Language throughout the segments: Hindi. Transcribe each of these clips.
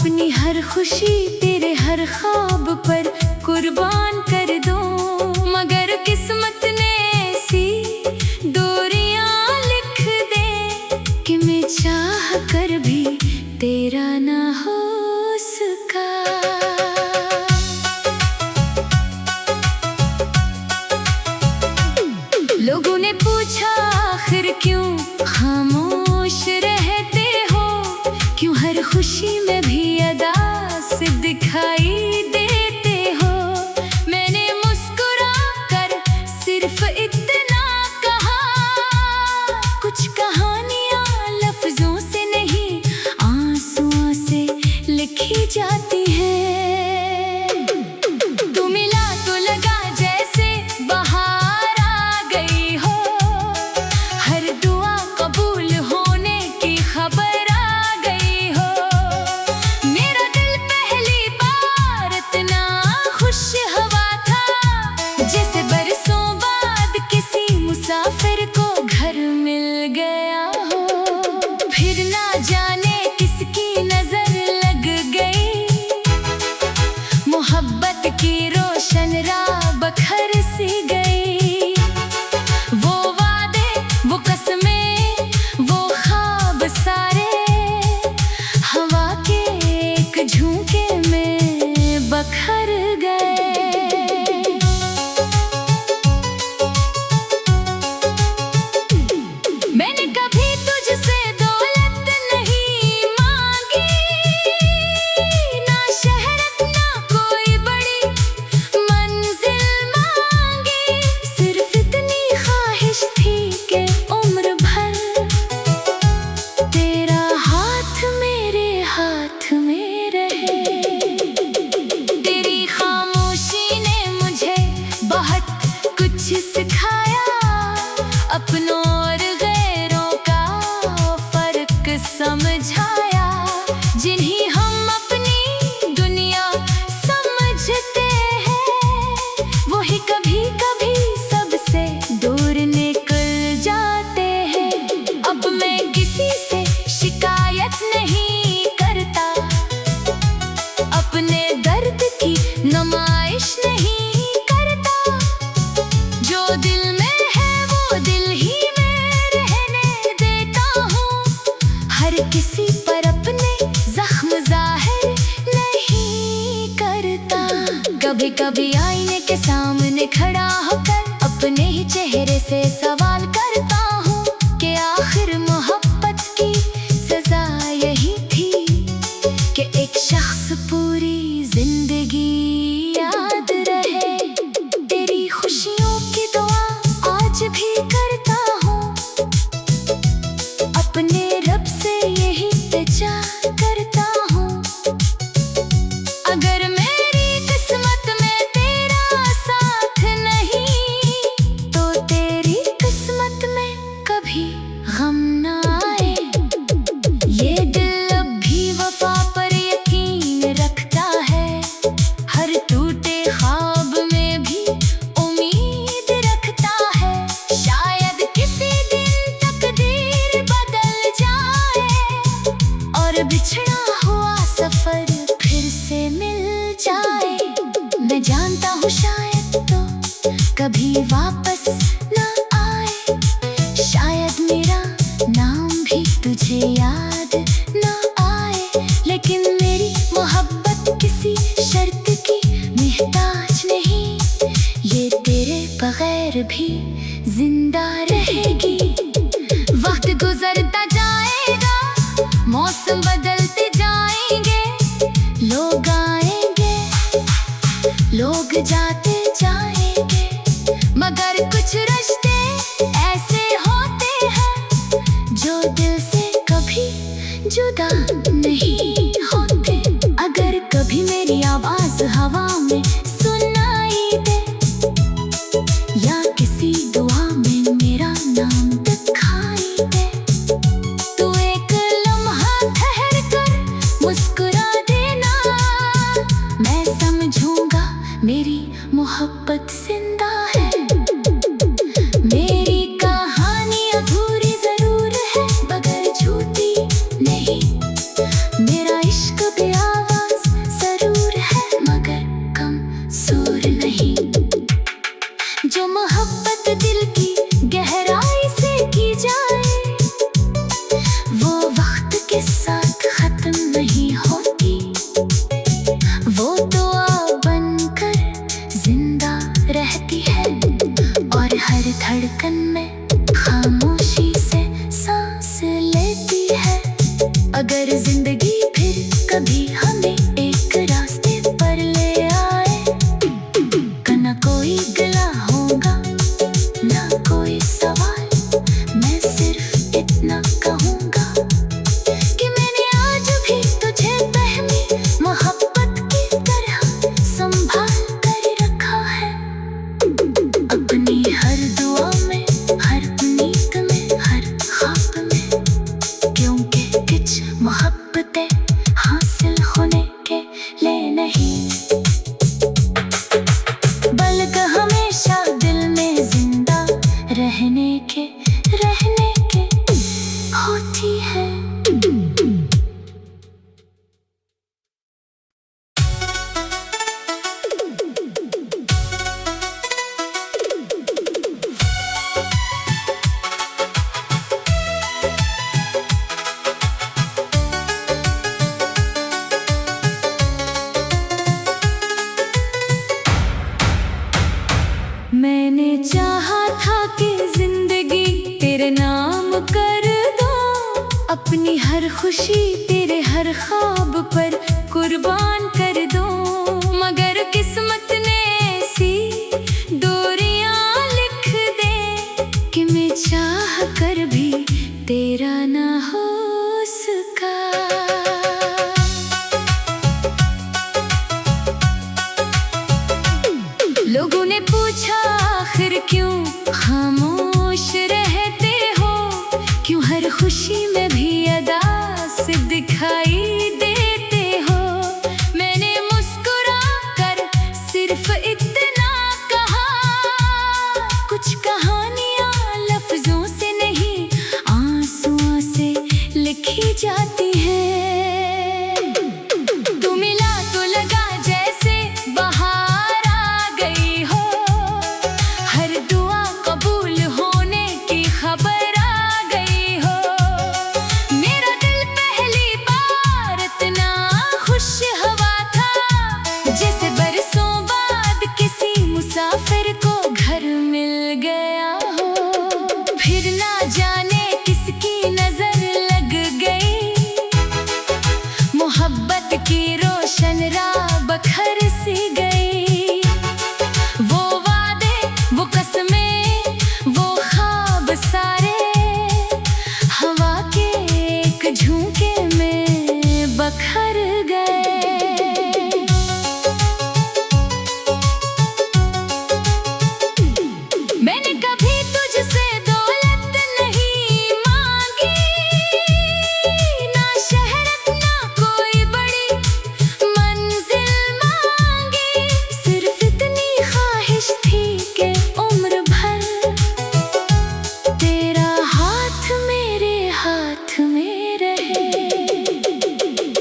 अपनी हर खुशी तेरे हर ख्वाब पर कुर्बान कर दूं। मगर किस्मत ने ऐसी दूरियां लिख दे कि मैं चाह कर भी तेरा ना हो सका। लोगों ने पूछा आखिर क्यों खामोश रहते हो, क्यों हर खुशी में भी अदा से दिखाई देते हो। मैंने मुस्कुरा कर सिर्फ इतना कहा, कुछ कहानियां लफ्जों से नहीं आंसुओं से लिखी जाती हैं। तू मिला तो लगा जैसे बहार आ गई हो, हर दुआ कबूल होने की खबर आ गई हो। मेरा दिल पहली बार इतना खुश हुआ था, जैसे बरसों बाद किसी मुसाफिर को घर मिल गया हो। फिर ना जाने किसकी नजर लग गई, मोहब्बत की रोशन राह बखर सी गई। वो वादे, वो कसमें, वो ख्वाब सारे हवा के एक झोंके में बखर गए। मैंने कभी तुझसे दौलत नहीं मांगी, ना शहरत ना कोई बड़ी मंजिल मांगी। सिर्फ इतनी ख्वाहिश थी कि उम्र भर तेरा हाथ मेरे हाथ में रहे। तेरी खामोशी ने मुझे बहुत कुछ सिखाया, अपनों और गैरों का फर्क समझाया। जिन्हें हम अपनी दुनिया समझते हैं, वही कभी कभी सबसे दूर निकल जाते हैं। अब मैं किसी से शिकायत नहीं करता, अपने दर्द की नुमाइश नहीं करता। जो दिल में है वो दिल ही में रहने देता हूँ, हर किसी पर अपने जख्म जाहिर नहीं करता। कभी कभी आईने के सामने खड़ा होकर अपने ही चेहरे से सवाल करता हूँ कि आखिर मोहब्बत की सजा यही थी कि एक शख्स पूरी जिंदगी याद रहे। तेरी खुशियों की दुआ आज भी करता हूँ, अपने रब से यही इल्तिजा करता हूँ। अगर मेरी किस्मत में तेरा साथ नहीं, तो तेरी किस्मत में कभी गम ना आए। ये दिल अब भी वफा पर यकीन रखता है, हर टूटे ख्वाब में भी उम्मीद रखता है। शायद किसी दिन तकदीर बदल जाए और बिछड़ा हुआ सफर फिर से मिल जाए। मैं जानता हूँ शायद तो कभी वापस ना आए, शायद मेरा नाम भी तुझे याद ना आए। लेकिन मेरी मोहब्बत किसी शर्त की मोहताज नहीं, ये तेरे बगैर भी जिंदा रहेगी। वक्त गुजरता जाएगा, मौसम बदलते जाएंगे, लोग आएंगे, लोग जाते जाएंगे। मगर कुछ रिश्ते ऐसे होते हैं जो दिल से कभी जुदा नहीं होते। अगर कभी मेरी आवाज हवा में सुनाई दे, या किसी दुआ में मेरा नाम दिखाई दे, तू एक लम्हा ठहर कर मुस्कुरा देना। मैं समझूंगा मेरी मोहब्बत जिंदा है। मेरी कहानी अधूरी जरूर है, मगर झूठी नहीं। मेरा इश्क भी दिल की गहराई से की जाए, वो वक्त के साथ खत्म नहीं होती। वो दुआ बनकर जिंदा रहती है और हर धड़कन में खामोशी से सांस लेती है। अगर जिंदगी फिर कभी हमें एक रास्ते पर ले आए, ना कोई गिला होगा ना कोई सवाल, मैं सिर्फ इतना कहूँगा कि मैंने आज भी तुझे पहली मोहब्बत की तरह संभाल कर रखा है। अपनी हर दुआ में, हर नींद में, हर ख्वाब में, क्योंकि कुछ मोहब्बतें हासिल होने के लिए नहीं, बल्कि हमेशा दिल में जिंदा रहने के होती है। मैंने चाहा था कि जिंदगी तेरे नाम कर दूं, अपनी हर खुशी तेरे हर ख्वाब पर कुर्बान कर दूं, मगर किस्मत ने ऐसी दूरियां लिख दे कि मैं चाह कर भी तेरा ना हो सका। लोगों ने पूछा आखिर क्यों खामोश रहते हो, क्यों हर खुशी में भी अदास दिखाई देते हो। मैंने मुस्कुरा कर सिर्फ इतना कहा, कुछ कहानियां लफ्जों से नहीं आंसुओं से लिखी जाती है। तू मिला तो लगा जैसे बहार आ गई हो, हर दुआ कबूल होने की खबर आ गई हो। मेरा दिल पहली बार इतना खुश हवा था, जैसे बरसों बाद किसी मुसाफिर को घर मिल गया हो। फिर ना जाने किसकी नजर लग गई, मोहब्बत की रोशन राह बखर सी गई। वो वादे, वो कसमें, वो ख्वाब सारे हवा के एक झोंके में बखर गए। मैंने कभी तुझसे दौलत नहीं मांगी, ना शहरत ना कोई बड़ी मंजिल मांगी, सिर्फ इतनी ख्वाहिश थी कि उम्र भर तेरा हाथ मेरे हाथ में रहे।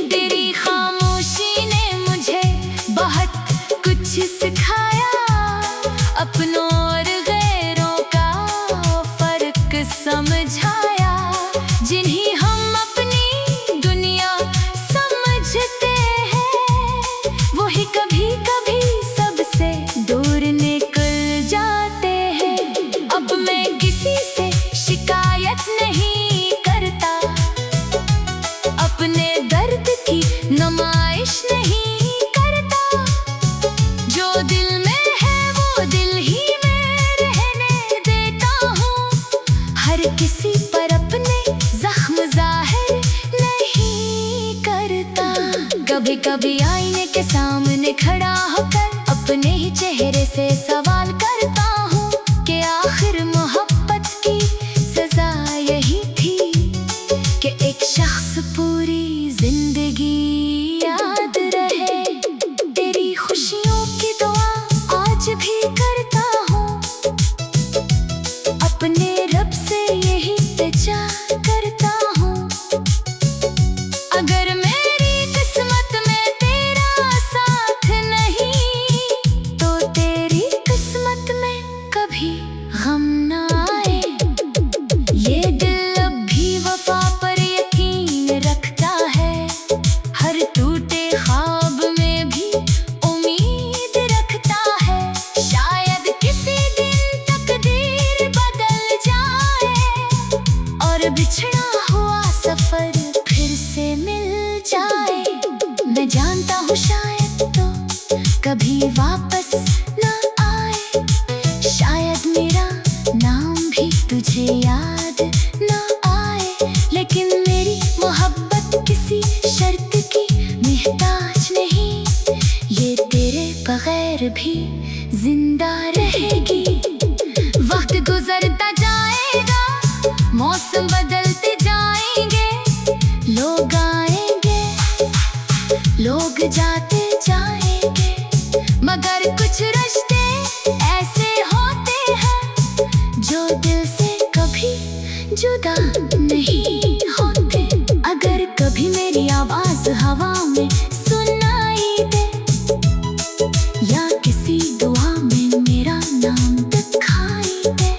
तेरी खामोशी ने मुझे बहुत कुछ सिखाया, अपनों और गैरों का फर्क समझाया। जिन्हें हम अपनी दुनिया समझते हैं, वही कभी कभी सबसे दूर निकल जाते हैं। अब मैं किसी से शिकायत नहीं करता, अपने दर्द की नुमाइश नहीं करता। जो दिल में है वो दिल ही में रहने देता हूँ, हर किसी पर अपने जख्म जाहिर नहीं करता। कभी कभी आईने के सामने खड़ा होकर अपने ही चेहरे से सवाल करता हूँ कि आखिर मोहब्बत की सजा यही थी कि एक शख्स पूरी जिंदगी याद रहे। तेरी खुशियों की दुआ आज भी करता हूँ, अपने रब से यही इल्तिजा करता हूँ। अगर मेरी किस्मत में तेरा साथ नहीं, तो तेरी किस्मत तुझे याद ना आए, लेकिन मेरी मोहब्बत किसी शर्त की मोहताज नहीं। ये तेरे बगैर भी जिंदा रहेगी। वक्त गुजरता जाएगा, मौसम बदलते जाएंगे, लोग आएंगे, लोग जाते जाएंगे, मगर कुछ रिश्ते ऐसे होते हैं जो दिल से कभी जुदा नहीं होते। अगर कभी मेरी आवाज हवा में सुनाई दे, या किसी दुआ में मेरा नाम दिखाई दे,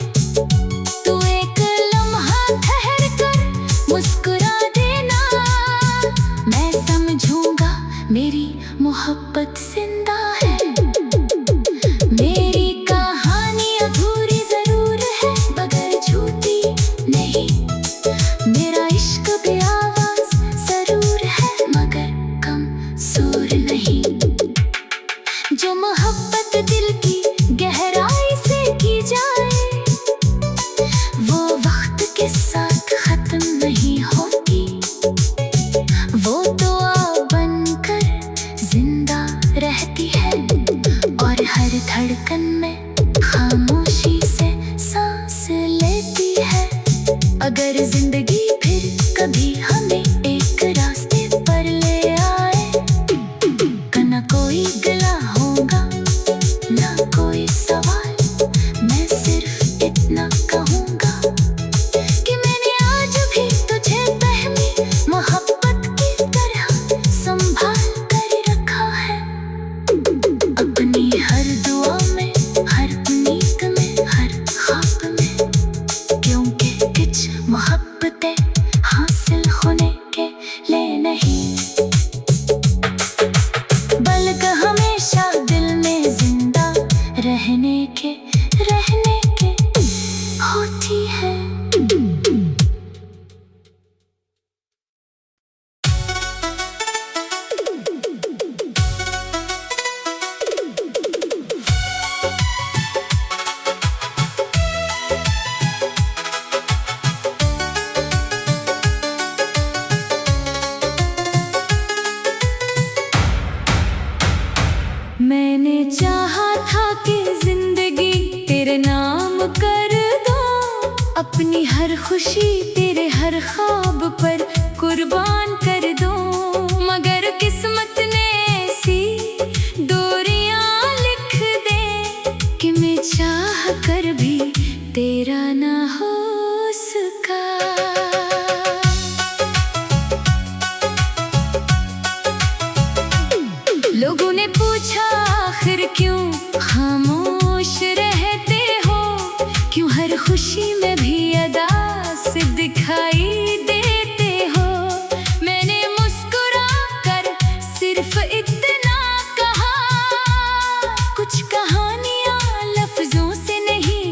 तू एक लम्हा ठहर कर मुस्कुरा देना। मैं समझूंगा मेरी मोहब्बत जिंदा है। मेरी कहानी अधूरी जरूर है, मगर झूठी नहीं। मेरा इश्क भी आवाज जरूर है, मगर कम सुर नहीं। जो मोहब्बत दिल की गहराई से की जाए, वो वक्त के साथ खत्म नहीं होती। वो दुआ बनकर जिंदा रहती है, और हर धड़कन में खामोशी से सांस लेती है। अगर जिंदगी फिर कभी हमें एक रास्ते पर ले आए, ना कोई गिला होगा, ना कोई सवाल, मैं सिर्फ इतना कहूँगा कि मैंने आज भी तुझे पहली मोहब्बत की तरह संभाल कर रखा है। अपनी हर दुआ में, हर उम्मीद में, हर ख्वाब में, क्योंकि कुछ मोहब्बतें हासिल होने के लिए नहीं, बल्कि हमेशा दिल में जिंदा रहने के होती है। मैंने चाहा था कि जिंदगी तेरे नाम कर दूं, अपनी हर खुशी तेरे हर ख्वाब पर कुर्बान कर दूं, मगर किस्मत ने ऐसी दूरियां लिख दे कि मैं चाह कर भी तेरा ना हो सका। लोगों ने पूछा आखिर क्यों खामोश रहते हो, क्यों हर खुशी में भी अदा से दिखाई देते हो। मैंने मुस्कुरा कर सिर्फ इतना कहा, कुछ कहानियां लफ्जों से नहीं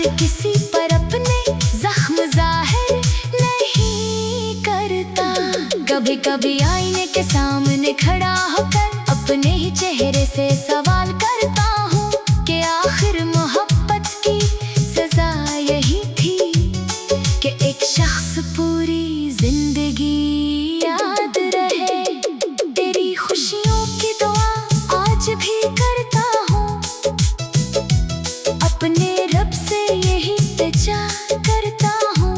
किसी पर अपने जख्म जाहिर नहीं करता। कभी कभी आईने के सामने खड़ा होकर अपने ही चेहरे से सवाल करता हूँ कि आखिर मोहब्बत की सजा यही थी कि एक शख्स पूरी जिंदगी याद रहे। तेरी खुशियों की दुआ आज भी करता हूँ, अपने रब से यही इल्तिजा करता हूँ।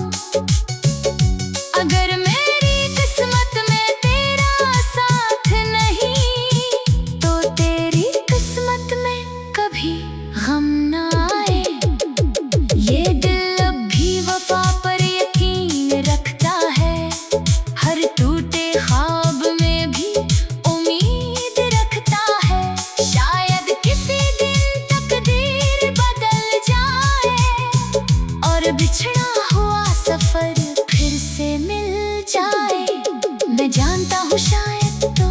अगर मेरी किस्मत में तेरा साथ नहीं तो तेरी किस्मत में कभी गम ना आए। ये दिल अब भी वफा पर यकीन रखता है, हर टूटे ख्वाब में भी उम्मीद रखता है। शायद किसी दिन तकदीर बदल जाए और बिछड़ा हुआ सफर फिर से मिल जाए। मैं जानता हूँ शायद तो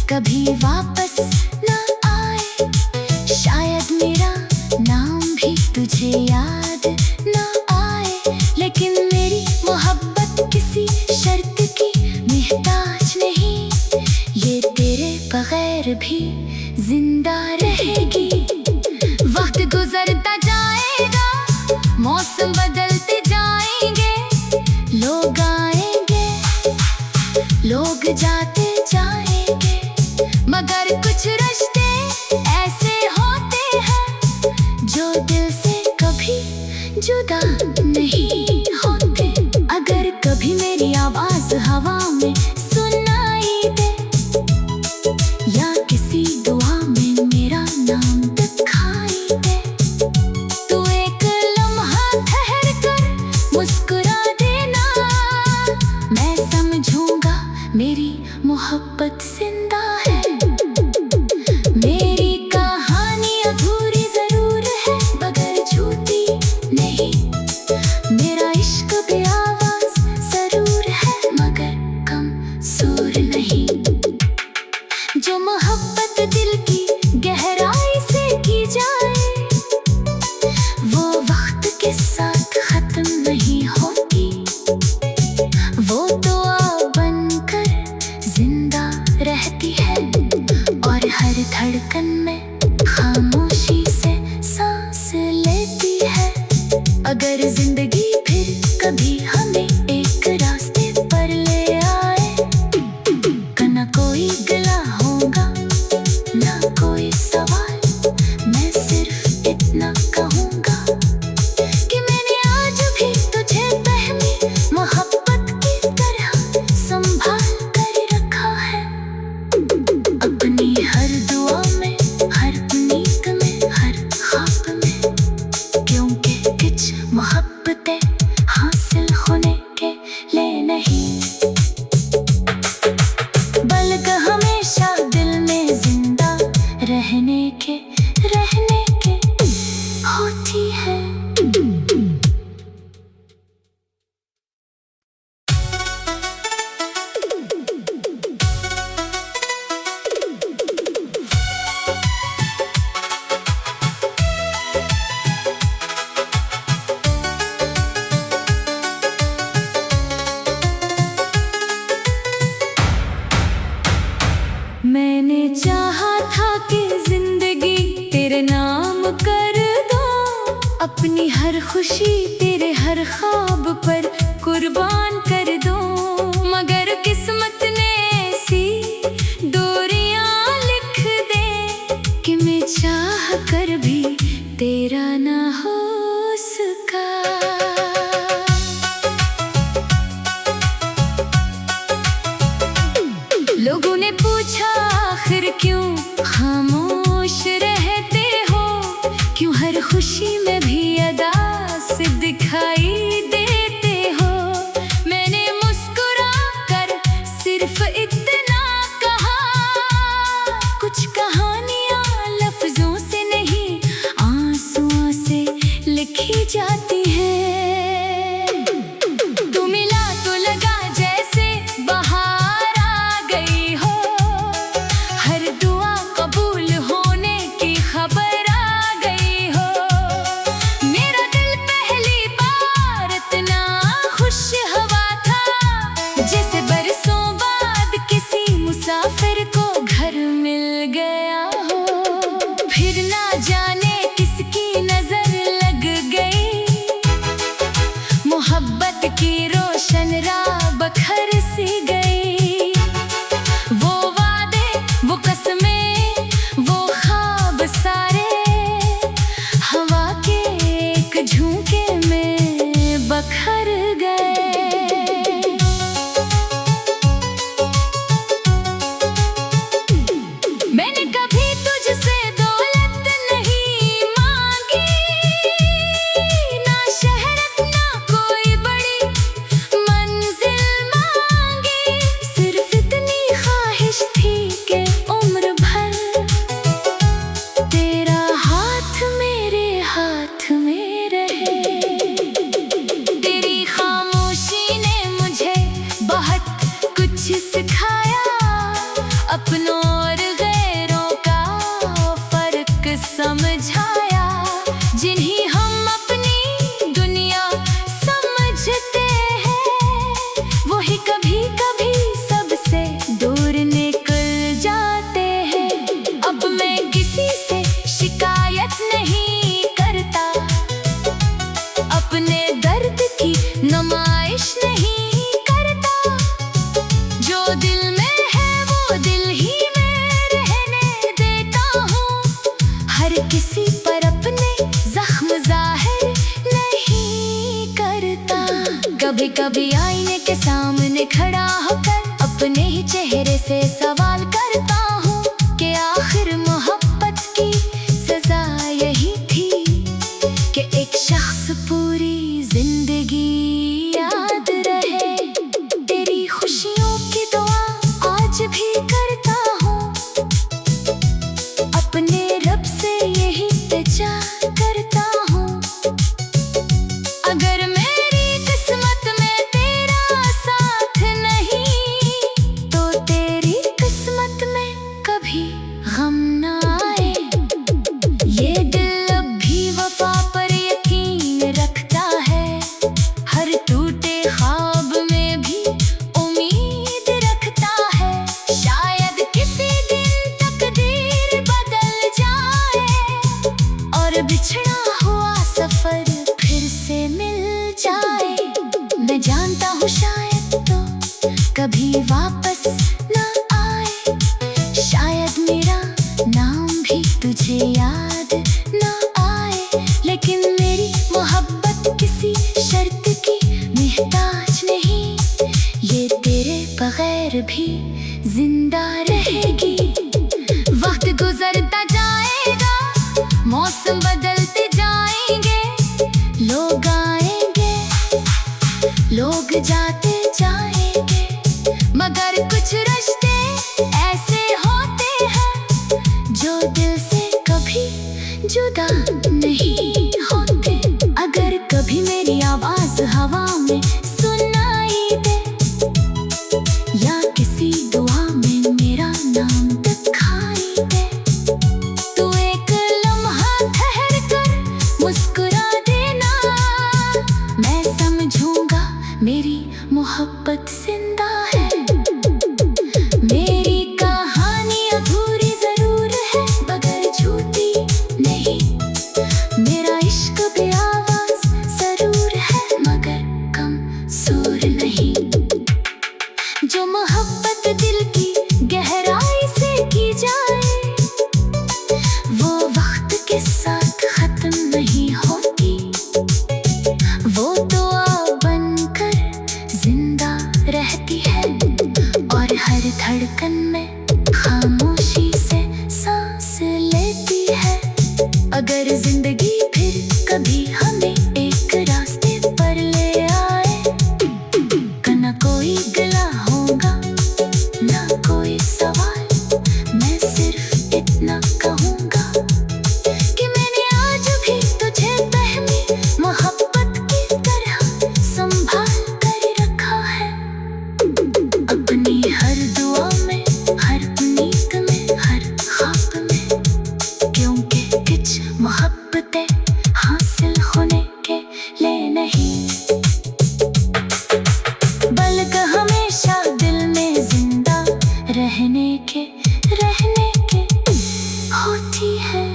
कभी वापस ना आए, शायद मेरा नाम भी तुझे याद ना आए। लेकिन मेरी मोहब्बत किसी शर्त की मोहताज नहीं, ये तेरे बगैर भी जिंदा रहेगी। वक्त गुजरता जाएगा, मौसम बदलते जाएंगे, लोग आएंगे लोग जाते जाएंगे, मगर कुछ रिश्ते ऐसे होते हैं जो दिल से कभी जुदा नहीं होते। अगर कभी मेरी आवाज हवा में सुनाई दे या किसी दुआ में मेरा नाम दिखाई दे, तू एक लम्हा ठहर कर मुस्कुरा देना। मैं समझूंगा मेरी मोहब्बत जिंदा है। मेरी कहानी अधूरी जरूर है मगर झूठी नहीं, मेरा इश्क भी आवाज जरूर है मगर कम सुर नहीं। जो मोहब्बत दिल की गहराई से की जाए वो वक्त के साथ खत्म नहीं होती, वो दुआ बनकर जिंदा रहती है और हर धड़कन में खामोशी से सांस लेती है। अगर जिंदगी फिर कभी हमें एक रास्ते पर ले आए, ना कोई गिला होगा ना कोई सवाल, मैं सिर्फ इतना कहूँगा कि मैंने आज भी तुझे पहली मोहब्बत की तरह संभाल कर रखा है। अपनी हर दुआ में, हर उम्मीद में, हर ख्वाब में, क्योंकि कुछ मोहब्बतें हासिल होने के लिए नहीं बल्कि हमेशा दिल में जिंदा रहने के होती है। मैंने चाहा था कि जिंदगी तेरे नाम कर दूं, अपनी हर खुशी तेरे हर ख्वाब पर कुर्बान कर दूं, मगर किस्मत ने ऐसी दूरियां लिख दे कि मैं चाह कर भी तेरा ना हो सका। लोगों ने पूछा आखिर क्यों खामोश रहते हो, क्यों हर खुशी में भी अदा से दिखाई देते हो। मैंने मुस्कुरा कर सिर्फ इतना कहा, कुछ कहानियां लफ्जों से नहीं आंसुओं से कभी आईने के सामने खड़ा होकर अपने ही चेहरे से सवाल करता हूँ कि आखिर मोहब्बत की सजा यही थी कि एक शख्स पूरी जिंदगी याद रहे। तेरी खुशियों की दुआ आज भी करता हूँ, अपने रब से यही इल्तिजा करता हूँ। अगर मेरी किस्मत में तेरा साथ नहीं तो तेरी किस्मत में कभी गम ना आए। ये दिल अब भी वफा पर यकीन रखता है, हर टूटे ख्वाब में भी उम्मीद रखता है। शायद किसी दिन तकदीर बदल जाए और बिछड़ा हुआ सफर फिर से मिल जाए। मैं जानता हूँ शायद तो कभी वापस ना आए, शायद मेरा नाम भी तुझे याद ना आए। लेकिन मेरी मोहब्बत किसी शर्त की मोहताज नहीं, ये तेरे बगैर भी जिंदा रहेगी। वक्त गुजरता जाएगा, मौसम बदलते जाएंगे, लोग आएंगे, लोग जाते जाएंगे, मगर कुछ रिश्ते ऐसे होते हैं जो दिल से कभी जुदा नहीं होते। अगर कभी मेरी आवाज हवा में सुनाई दे या किसी दुआ में मेरा नाम दिखाई दे, तू एक लम्हा ठहर कर मुस्कुरा देना। मैं समझूंगा मेरी मोहब्बत जिंदा है। मेरी कहानी अधूरी जरूर है मगर झूठी नहीं, मेरा इश्क बेआवाज जरूर है मगर कम सुर नहीं। जो मोहब्बत दिल की गहराई से की जाए वो वक्त के साथ खत्म नहीं होती, वो दुआ बनकर जिंदा रहती है और हर धड़कन में खामोशी से सांस लेती है। अगर जिंदगी फिर कभी हमें एक रास्ते पर ले आए, ना कोई गिला होगा ना कोई सवाल, मैं सिर्फ इतना कहूँगा कि मैंने आज भी तुझे बहमी मोहब्बत की तरह संभाल कर रखा है। अपनी हर दुआ में, हर उम्मीद में, हर ख्वाब में, क्योंकि कुछ मोहब्बतें हासिल होने के लिए नहीं बल्कि हमेशा दिल में जिंदा रहने के होती है।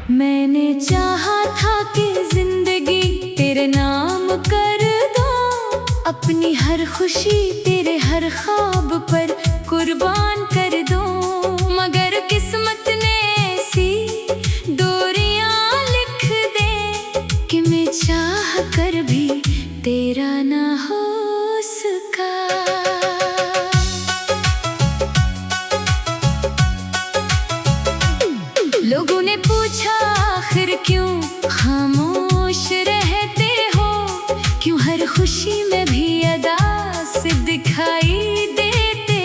मैंने चाहा था कि जिंदगी तेरे नाम कर दूं, अपनी हर खुशी तेरे हर ख्वाब पर कुर्बान कर दूं, मगर किस्मत ने ऐसी दूरियां लिख दे कि मैं चाह कर भी तेरा ना हो सका। लोगों ने पूछा आखिर क्यों खामोश रहते हो, क्यों हर खुशी में भी अदा से दिखाई देते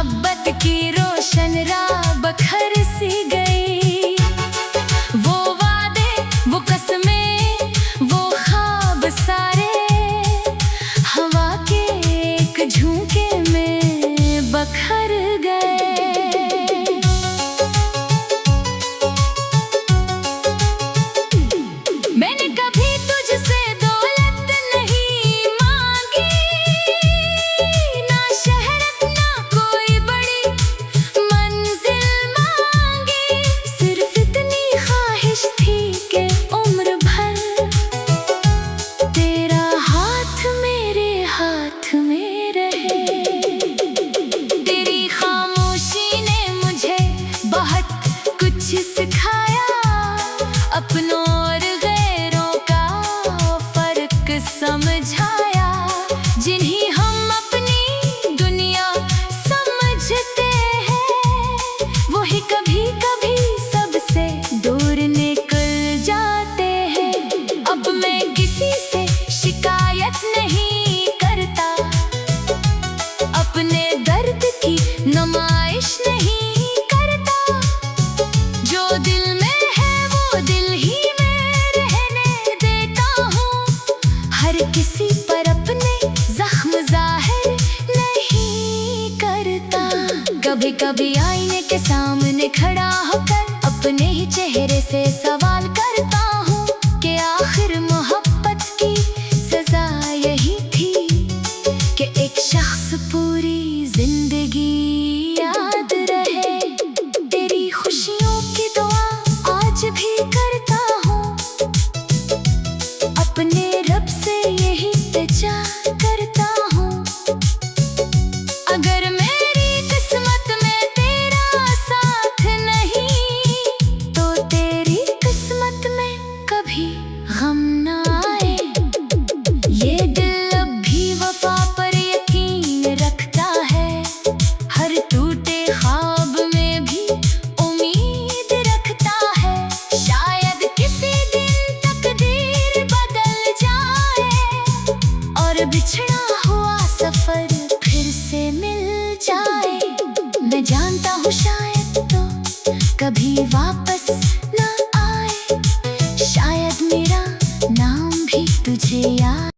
मोहब्बत की रोशन राह बखर सी गई। वो वादे, वो कसमें, वो ख्वाब सारे हवा के एक झोंके में बखर गए। मैंने कभी तुझसे दौलत नहीं मांगी, ना शहरत ना कोई बड़ी मंजिल मांगी। सिर्फ इतनी ख्वाहिश थी कि उम्र भर तेरा हाथ मेरे हाथ में रहे। तेरी खामोशी ने मुझे बहुत कुछ सिखाया, अपनों और गैरों का फर्क समझाया। जिन्हें हम अपनी दुनिया समझते हैं, वही कभी कभी सबसे दूर निकल जाते हैं। अब मैं किसी से शिकायत नहीं करता, अपने दर्द की नुमाइश नहीं करता। जो दिल में है वो दिल ही में रहने देता हूँ, हर किसी पर अपने जख्म जाहिर नहीं करता। कभी कभी आईने के सामने खड़ा होकर अपने ही चेहरे से सवाल करता हूँ कि आखिर मोहब्बत की सजा यही थी कि एक शख्स पूरी जिंदगी याद रहे। तेरी खुशियों की दुआ आज भी करता हूँ, अपने रब से यही इल्तिजा करता हूँ। अगर मेरी किस्मत में तेरा साथ नहीं, तो तेरी किस्मत में कभी गम ना आए। ये दिल अब भी वफा पर यकीन रखता है, हर टूटे ख्वाब में भी उम्मीद रखता है। शायद किसी दिन तकदीर बदल जाए और बिछड़ा हुआ सफर फिर से मिल जाए। मैं जानता हूँ शायद तो कभी वापस ना आए, शायद मेरा नाम भी तुझे याद